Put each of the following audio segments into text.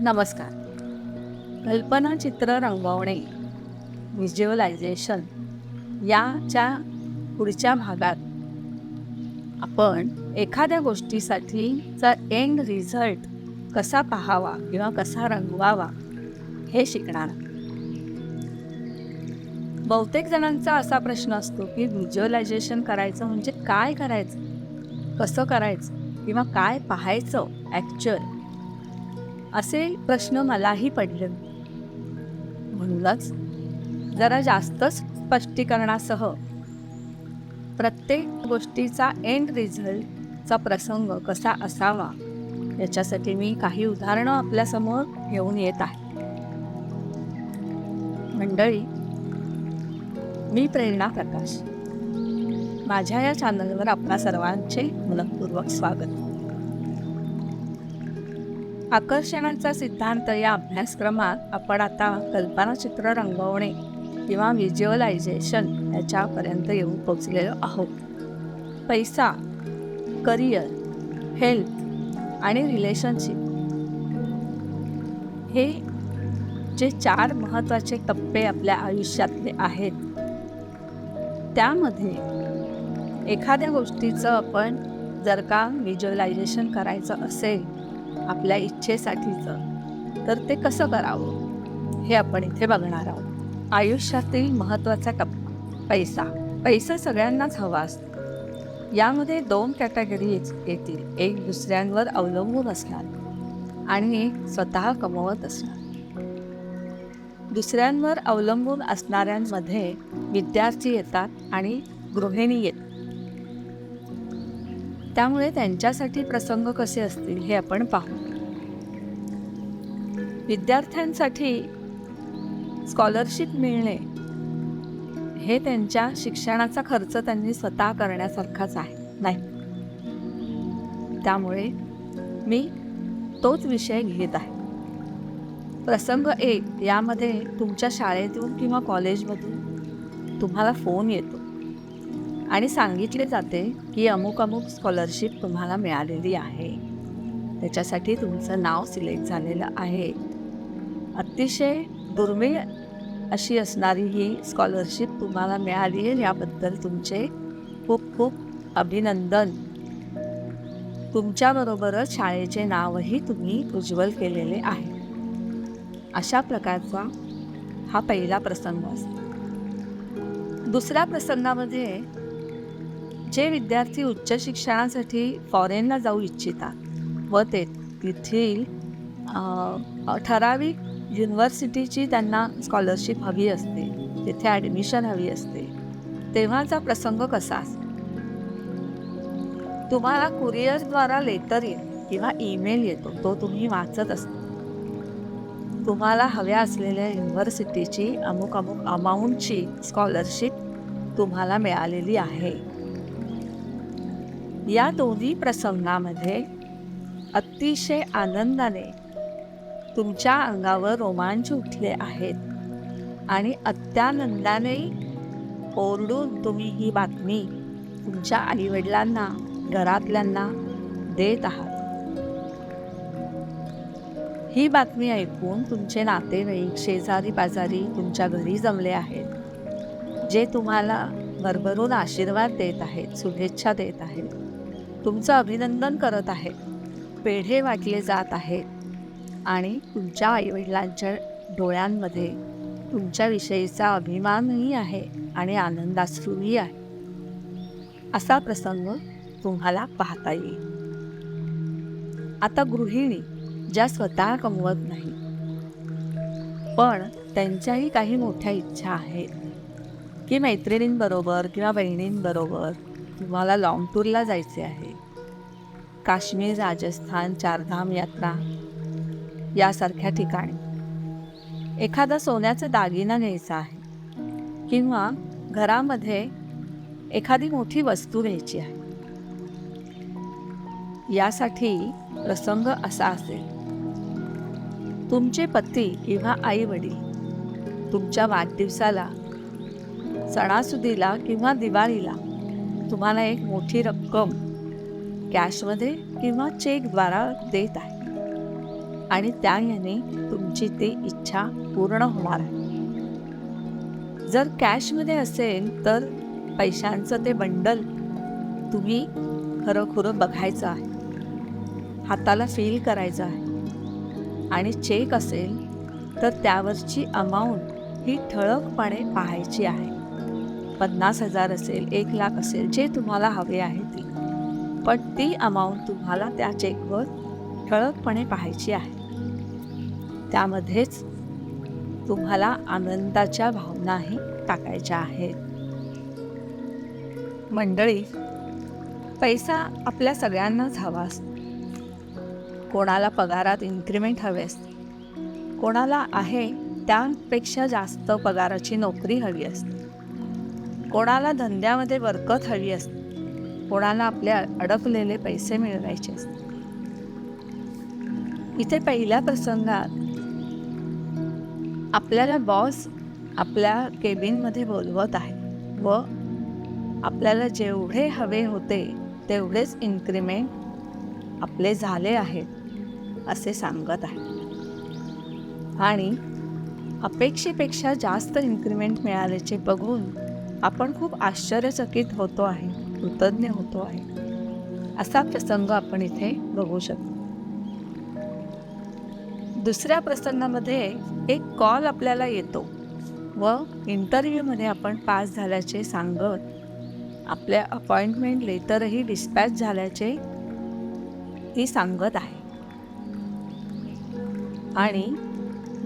नमस्कार. कल्पनाचित्र रंगवणे, व्हिज्युअलायझेशन याच्या पुढच्या भागात आपण एखाद्या गोष्टीसाठीचा एंड रिझल्ट कसा पाहावा किंवा कसा रंगवावा हे शिकणार. बहुतेक जणांचा असा प्रश्न असतो की व्हिज्युअलायझेशन करायचं म्हणजे काय करायचं, कसं करायचं किंवा काय पाहायचं ॲक्च्युअल, असे प्रश्न मलाही पडले. म्हणूनच जरा जास्तच स्पष्टीकरणासह प्रत्येक गोष्टीचा एंड रिझल्टचा प्रसंग कसा असावा याच्यासाठी मी काही उदाहरणं आपल्यासमोर घेऊन येत आहे. मंडळी, मी प्रेरणा प्रकाश. माझ्या या चॅनलवर आपणा सर्वांचे मनपूर्वक स्वागत. आकर्षणाचा सिद्धांत या अभ्यासक्रमात आपण आता कल्पनाचित्र रंगवणे किंवा व्हिज्युअलायझेशन याच्यापर्यंत येऊन पोचलेलो आहोत. पैसा, करिअर, हेल्थ आणि रिलेशनशिप हे जे 4 महत्त्वाचे टप्पे आपल्या आयुष्यातले आहेत, त्यामध्ये एखाद्या गोष्टीचं आपण जर का व्हिज्युअलायझेशन करायचं असेल आपल्या इच्छेसाठीचं, तर ते कसं करावं हे आपण इथे बघणार आहोत. आयुष्यातील महत्त्वाचा टप्पा पैसा. पैसा सगळ्यांनाच हवा असतो. यामध्ये 2 कॅटेगरीज येतील, एक दुसऱ्यांवर अवलंबून असणार आणि एक स्वतः कमवत असणार. दुसऱ्यांवर अवलंबून असणाऱ्यांमध्ये विद्यार्थी येतात आणि गृहिणी येतात. त्यामुळे त्यांच्यासाठी प्रसंग कसे असतील हे आपण पाहू. विद्यार्थ्यांसाठी स्कॉलरशिप मिळणे हे त्यांच्या शिक्षणाचा खर्च त्यांनी स्वतः करण्यासारखाच आहे, नाही? त्यामुळे मी तोच विषय घेत आहे. प्रसंग 1, यामध्ये तुमच्या शाळेतून किंवा कॉलेजमधून तुम्हाला फोन येतो आणि सांगितले जाते की अमुक अमुक स्कॉलरशिप तुम्हाला मिळालेली आहे, त्याच्यासाठी तुमचं नाव सिलेक्ट झालेलं आहे. अतिशय दुर्मिळ अशी असणारी ही स्कॉलरशिप तुम्हाला मिळाली आहे, याबद्दल तुमचे खूप खूप अभिनंदन. तुमच्याबरोबरच शाळेचे नावही तुम्ही उज्ज्वल केलेले आहे. अशा प्रकारचा हा पहिला प्रसंग असतो. दुसऱ्या प्रसंगामध्ये जे विद्यार्थी उच्च शिक्षणासाठी फॉरेनला जाऊ इच्छितात व तिथील ठराविक युनिव्हर्सिटीची त्यांना स्कॉलरशिप हवी असते, तिथे ॲडमिशन हवी असते, तेव्हाचा प्रसंग कसा असतो. तुम्हाला कुरिअरद्वारा लेटर येतो किंवा ईमेल येतो, तो तुम्ही वाचत असता. तुम्हाला हव्या असलेल्या युनिव्हर्सिटीची अमुक अमुक अमाऊंटची स्कॉलरशिप तुम्हाला मिळालेली आहे. या दोन्ही प्रसंगामध्ये अतिशय आनंदाने तुमच्या अंगावर रोमांच उठले आहेत आणि अत्यानंदाने ओरडून तुम्ही ही बातमी तुमच्या आईवडिलांना, घरातल्यांना देत आहात. ही बातमी ऐकून तुमचे नातेवाईक, शेजारी पाजारी तुमच्या घरी जमले आहेत, जे तुम्हाला भरभरून आशीर्वाद देत आहेत, शुभेच्छा देत आहेत, तुमचं अभिनंदन करत आहेत, पेढे वाटले जात आहेत आणि तुमच्या आईवडिलांच्या डोळ्यांमध्ये तुमच्याविषयीचा अभिमानही आहे आणि आनंदाश्रूही आहे. असा प्रसंग तुम्हाला पाहता येईल. आता गृहिणी ज्या स्वतः कमवत नाही, पण त्यांच्याही काही मोठ्या इच्छा आहेत की मैत्रिणींबरोबर किंवा बहिणींबरोबर तुम्हाला लाँग टूरला जायचे आहे. काश्मीर, राजस्थान, चारधाम यात्रा यासारख्या ठिकाणी एखादा सोन्याचा दागिना घ्यायचा आहे किंवा घरामध्ये एखादी मोठी वस्तू घ्यायची आहे. यासाठी प्रसंग असा असेल, तुमचे पती किंवा आई वडील तुमच्या वाढदिवसाला, सणासुदीला किंवा दिवाळीला तुम्हाला एक मोठी रक्कम कॅशमध्ये किंवा चेकद्वारा देत आहे. आणि त्याने तुमची ती इच्छा पूर्ण होणार आहे. जर कॅशमध्ये असेल तर पैशांचं ते बंडल तुम्ही खरोखरं बघायचं आहे, हाताला फील करायचं आहे. आणि चेक असेल तर त्यावरची अमाऊंट ही ठळकपणे पाहायची आहे. 50,000 असेल, 1,00,000 असेल, जे तुम्हाला हवे आहे ती, पण ती अमाऊंट तुम्हाला त्या चेकवर ठळकपणे पाहायची आहे. त्यामध्येच तुम्हाला आनंदाच्या भावनाही टाकायच्या आहेत. मंडळी, पैसा आपल्या सगळ्यांनाच हवा असतो. कोणाला पगारात इन्क्रिमेंट हवे असते, कोणाला आहे त्यापेक्षा जास्त पगाराची नोकरी हवी असते, कोणाला धंद्यामध्ये बरकत हवी असते, कोणाला आपले अडकलेले पैसे मिळवायचे असते. इथे पहिल्या प्रसंगात आपल्याला बॉस आपल्या केबिनमध्ये बोलवत आहे व आपल्याला जेवढे हवे होते तेवढेच इन्क्रिमेंट आपले झाले आहेत असे सांगत आहे. आणि अपेक्षेपेक्षा जास्त इन्क्रिमेंट मिळाल्याचे बघून आपण खूप आश्चर्यचकित होतो आहे, कृतज्ञ होतो आहे. असा प्रसंग आपण इथे बघू शकतो. दुसऱ्या प्रसंगामध्ये एक कॉल आपल्याला येतो व इंटरव्ह्यूमध्ये आपण पास झाल्याचे सांगत आपल्या अपॉइंटमेंट लेटरही डिस्पॅच झाल्याचे ती सांगत आहे. आणि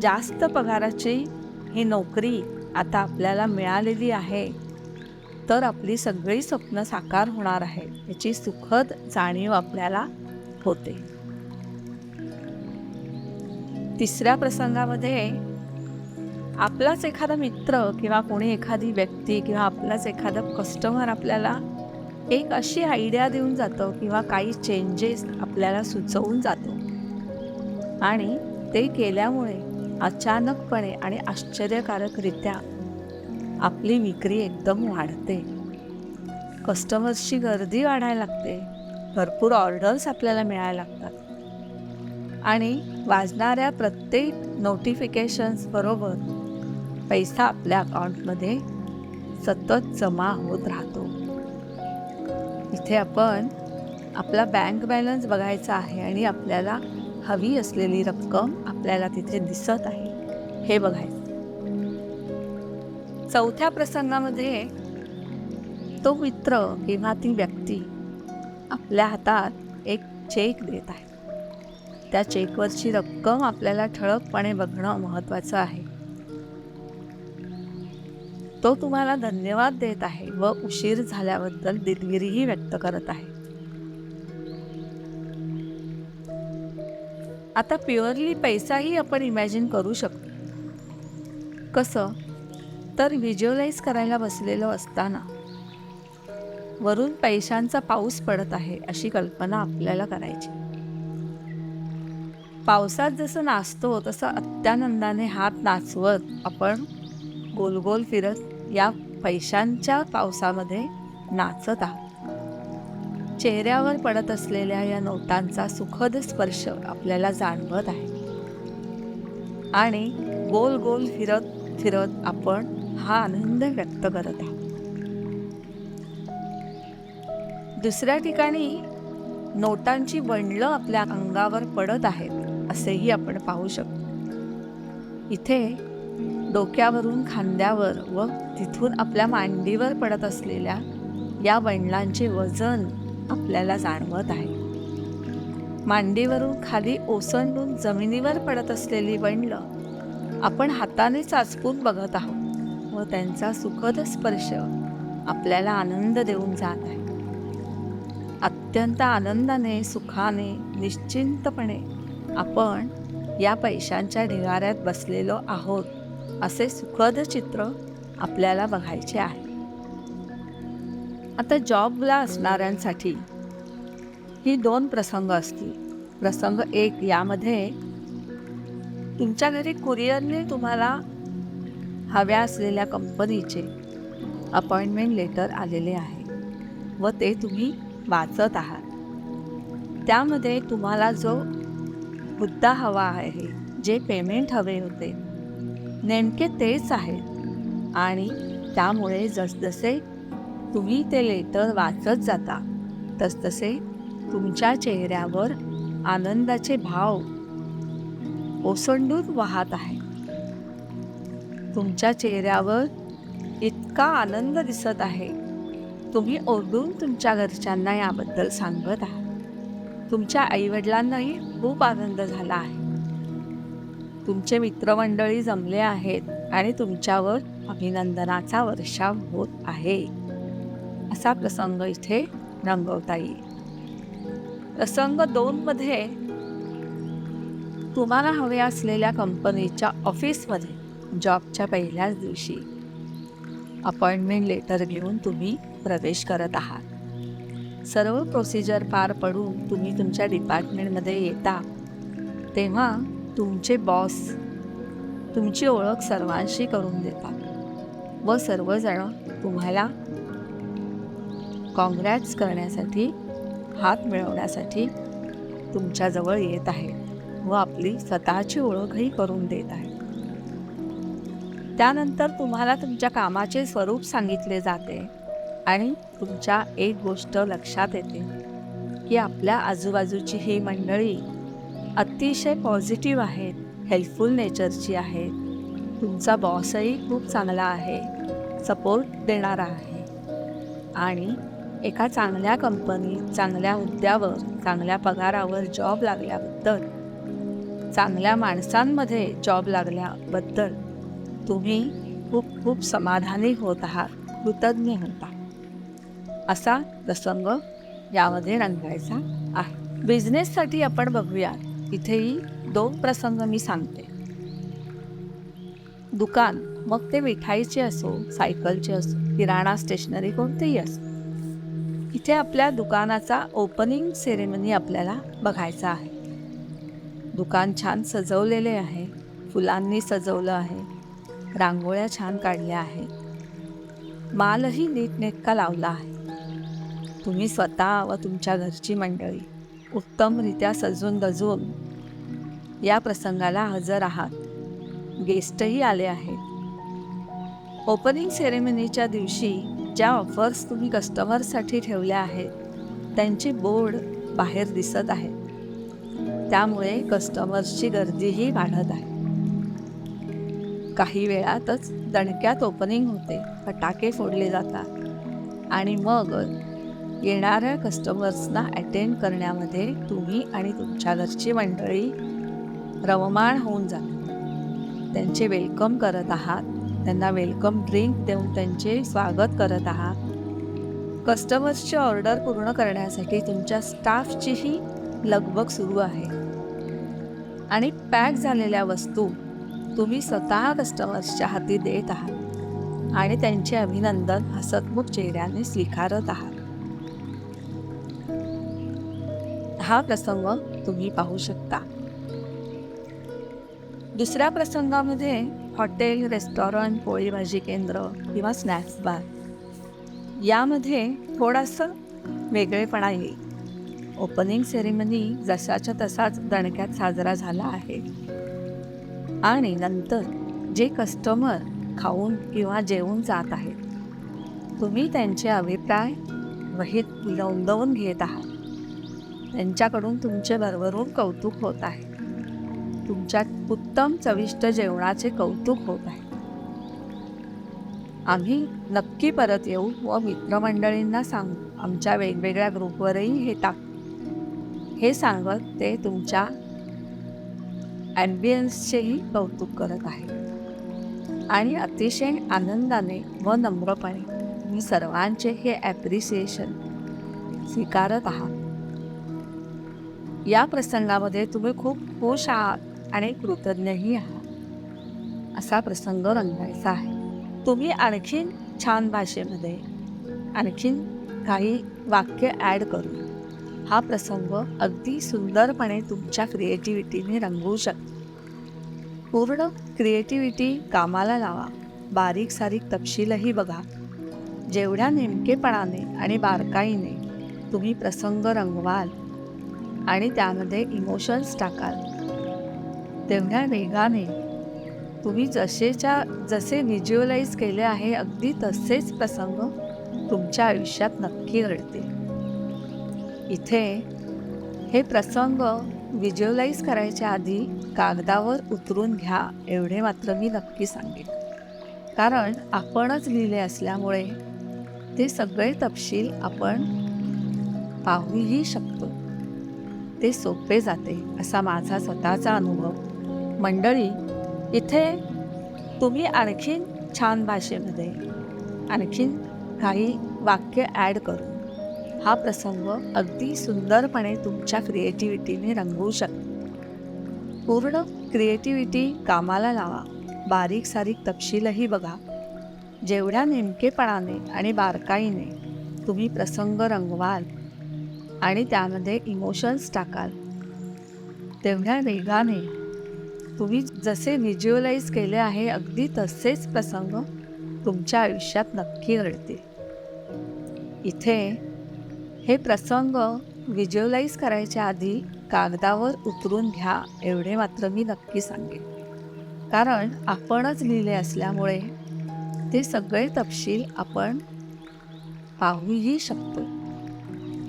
जास्त पगाराची ही नोकरी आता आपल्याला मिळालेली आहे तर आपली सगळी स्वप्न साकार होणार आहे याची सुखद जाणीव आपल्याला होते. तिसऱ्या प्रसंगामध्ये आपलाच एखादा मित्र किंवा कोणी एखादी व्यक्ती किंवा आपलाच एखादा कस्टमर आपल्याला एक अशी आयडिया देऊन जातं किंवा काही चेंजेस आपल्याला सुचवून जातो आणि ते केल्यामुळे अचानकपणे आणि आश्चर्यकारकरित्या आपली विक्री एकदम वाढते, कस्टमर्सची गर्दी वाढायला लागते, भरपूर ऑर्डर्स आपल्याला मिळायला लागतात आणि वाजणाऱ्या प्रत्येक नोटिफिकेशन्स बरोबर पैसा आपल्या अकाउंटमध्ये सतत जमा होत राहतो. इथे आपण आपला बँक बॅलन्स बघायचा आहे आणि आपल्याला हवी असलेली रक्कम आपल्याला तिथे दिसत आहे हे बघायचं. चौथ्या प्रसंगामध्ये तो मित्र किंवा ती व्यक्ती आपल्या हातात एक चेक देत आहे. त्या चेकवरची रक्कम आपल्याला ठळकपणे बघणं महत्त्वाचं आहे. तो तुम्हाला धन्यवाद देत आहे व उशीर झाल्याबद्दल दिलगिरीही व्यक्त करत आहे. आता प्युअरली पैसाही आपण इमॅजिन करू शकतो. कसं तर व्हिज्युअलाइज करायला बसलेलो असताना वरून पैशांचा पाऊस पडत आहे अशी कल्पना आपल्याला करायची. पावसात जसं नाचतो तसं अत्यानंदाने हात नाचवत आपण गोल गोल फिरत या पैशांच्या पावसामध्ये नाचत आहोत. चेहऱ्यावर पडत असलेल्या या नोटांचा सुखद स्पर्श आपल्याला जाणवत आहे आणि गोल गोल फिरत फिरत आपण हा आनंद व्यक्त करत आहोत. दुसऱ्या ठिकाणी नोटांची बंडलं आपल्या अंगावर पडत आहेत असेही आपण पाहू शकतो. इथे डोक्यावरून खांद्यावर व तिथून आपल्या मांडीवर पडत असलेल्या या बंडलांचे वजन आपल्याला जाणवत आहे. मांडीवरून खाली ओसंडून जमिनीवर पडत असलेली बंडलं आपण हाताने चाचपून बघत आहोत व त्यांचा सुखद स्पर्श आपल्याला आनंद देऊन जात आहे. अत्यंत आनंदाने, सुखाने, निश्चिंतपणे आपण या पैशांच्या ढिगाऱ्यात बसलेलो आहोत असे सुखद चित्र आपल्याला बघायचे आहे. आता जॉबला असणाऱ्यांसाठी ही 2 प्रसंग असतील. प्रसंग 1 यामध्ये तुमच्या घरी कुरिअरने तुम्हाला हव्या असलेल्या कंपनीचे अपॉइंटमेंट लेटर आलेले आहे व ते तुम्ही वाचत आहात. त्यामध्ये तुम्हाला जो मुद्दा हवा आहे, जे पेमेंट हवे होते, नेमके तेच आहे. आणि त्यामुळे जसजसे तुम्ही ते लेटर वाचत जाता तसतसे तुमच्या चेहऱ्यावर आनंदाचे भाव ओसंडून वाहत आहे. तुमच्या चेहऱ्यावर इतका आनंद दिसत आहे, तुम्ही ओरडून तुमच्या घरच्यांना याबद्दल सांगत आहात. तुमच्या आईवडिलांनाही खूप आनंद झाला आहे. तुमचे मित्रमंडळी जमले आहेत आणि तुमच्यावर अभिनंदनाचा वर्षाव होत आहे. असा प्रसंग इथे रंगवता येईल. प्रसंग 2 मध्ये तुम्हाला हवे असलेल्या कंपनीच्या ऑफिसमध्ये जॉबच्या पहिल्याच दिवशी अपॉइंटमेंट लेटर घेऊन तुम्ही प्रवेश करत आहात. सर्व प्रोसिजर पार पडून तुम्ही तुमच्या डिपार्टमेंटमध्ये येता तेव्हा तुमचे बॉस तुमची ओळख सर्वांशी करून देतात व सर्वजण तुम्हाला कॉंग्रॅट्स करण्यासाठी, हात मिळवण्यासाठी तुमच्याजवळ येत आहेत व आपली स्वतःची ओळखही करून देत आहेत. त्यानंतर तुम्हाला तुमच्या कामाचे स्वरूप सांगितले जाते आणि तुमच्या एक गोष्ट लक्षात येते की आपल्या आजूबाजूची ही मंडळी अतिशय पॉझिटिव्ह आहेत, हेल्पफुल नेचरची आहेत. तुमचा बॉसही खूप चांगला आहे, सपोर्ट देणारा आहे आणि एका चांगल्या कंपनीत, चांगल्या हुद्द्यावर, चांगल्या पगारावर जॉब लागल्याबद्दल, चांगल्या माणसांमध्ये जॉब लागल्याबद्दल तुम्ही खूप खूप समाधानी होत आहात, कृतज्ञ होता. असा प्रसंग यामध्ये रंगायचा आहे. बिझनेससाठी आपण बघूया. इथेही 2 प्रसंग मी सांगते. दुकान, मग ते मिठाईचे असो, सायकलचे असो, किराणा, स्टेशनरी कोणतेही असो. इथे आपल्या दुकानाचा ओपनिंग सेरेमनी आपल्याला बघायचा आहे. दुकान छान सजवलेले आहे, फुलांनी सजवलं आहे, रांगोळ्या छान काढल्या आहेत, मालही नीटनेटका लावला आहे. तुम्ही स्वतः व तुमच्या घरची मंडळी उत्तमरित्या सजून गजून या प्रसंगाला हजर आहात. गेस्टही आले आहेत. ओपनिंग सेरेमनीच्या दिवशी ज्या ऑफर्स तुम्ही कस्टमरसाठी ठेवल्या आहेत त्यांचे बोर्ड बाहेर दिसत आहेत. त्यामुळे कस्टमर्सची गर्दीही वाढत आहे. काही वेळातच दणक्यात ओपनिंग होते, फटाके फोडले जातात आणि मग येणाऱ्या कस्टमर्सना अटेंड करण्यामध्ये तुम्ही आणि तुमच्या घरची मंडळी रममाण होऊन जातात. त्यांचे वेलकम करत आहात, त्यांना वेलकम ड्रिंक देऊन त्यांचे स्वागत करत आहात. कस्टमर्सची ऑर्डर पूर्ण करण्यासाठी तुमच्या स्टाफचीही लगबग सुरू आहे आणि पॅक झालेल्या वस्तू तुम्ही स्वतः कस्टमर्सच्या हाती देत आहात आणि त्यांचे अभिनंदन हसतमुख चेहऱ्याने स्वीकारत आहात. हा प्रसंग तुम्ही पाहू शकता. दुसऱ्या प्रसंगामध्ये हॉटेल, रेस्टॉरंट, पोळी भाजी केंद्र किंवा स्नॅक्स बार यामध्ये थोडासा वेगळेपणा येईल. ओपनिंग सेरेमनी जसाच्या तसाच दणक्यात साजरा झाला आहे आणि नंतर जे कस्टमर खाऊन किंवा जेवून जात आहेत तुम्ही त्यांचे अभिप्राय वहीत नोंदवून घेत आहात. त्यांच्याकडून तुमचे भरभरून कौतुक होत आहे. तुमच्या उत्तम चविष्ट जेवणाचे कौतुक होत आहे. आम्ही नक्की परत येऊ व मित्रमंडळींना सांगू, आमच्या वेगवेगळ्या ग्रुपवरही हे टाकू, हे सांगत ते तुमच्या ॲम्बियन्सचेही कौतुक करत आहे आणि अतिशय आनंदाने व नम्रपणे तुम्ही सर्वांचे हे ॲप्रिसिएशन स्वीकारत आहात. या प्रसंगामध्ये तुम्ही खूप खुश आहात आणि कृतज्ञही आहात. असा प्रसंग रंगायचा आहे. तुम्ही आणखीन छान भाषेमध्ये आणखीन काही वाक्य ॲड करून हा प्रसंग अगदी सुंदरपणे तुमच्या क्रिएटिव्हिटीने रंगवू शकता. पूर्ण क्रिएटिव्हिटी कामाला लावा. बारीक सारीक तपशीलही बघा. जेवढ्या नेमकेपणाने आणि बारकाईने तुम्ही प्रसंग रंगवाल आणि त्यामध्ये इमोशन्स टाकाल तेवढ्या वेगाने तुम्ही जसे व्हिज्युअलाइज केले आहे अगदी तसेच प्रसंग तुमच्या आयुष्यात नक्की घडतील. इथे हे प्रसंग व्हिज्युअलाइज करायच्या आधी कागदावर उतरून घ्या एवढे मात्र मी नक्की सांगेन. कारण आपणच लिहिले असल्यामुळे ते सगळे तपशील आपण पाहूही शकतो. ते सोपे जाते असा माझा स्वतःचा अनुभव. मंडळी, इथे तुम्ही आणखीन छान भाषेमध्ये आणखीन काही वाक्य ॲड करून हा प्रसंग अगदी सुंदरपणे तुमच्या क्रिएटिव्हिटीने रंगवू शकता. पूर्ण क्रिएटिव्हिटी कामाला लावा. बारीक सारीक तपशीलही बघा. जेवढ्या नेमकेपणाने आणि बारकाईने तुम्ही प्रसंग रंगवाल आणि त्यामध्ये इमोशन्स टाकाल, तेवढ्या वेगाने तुम्ही जसे व्हिज्युअलाइज केले आहे अगदी तसेच प्रसंग तुमच्या आयुष्यात नक्की घडतील. इथे हे प्रसंग व्हिज्युअलाइज करायच्या आधी कागदावर उतरून घ्या एवढे मात्र मी नक्की सांगेन. कारण आपणच लिहिले असल्यामुळे ते सगळे तपशील आपण पाहूही शकतो.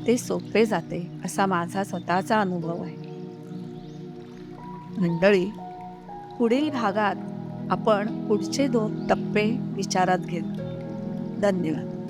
ते सोपे जाते असा माझा स्वतःचा अनुभव आहे. मंडळी, पुढील भागात आपण पुढचे 2 टप्पे विचारात घेऊ. धन्यवाद.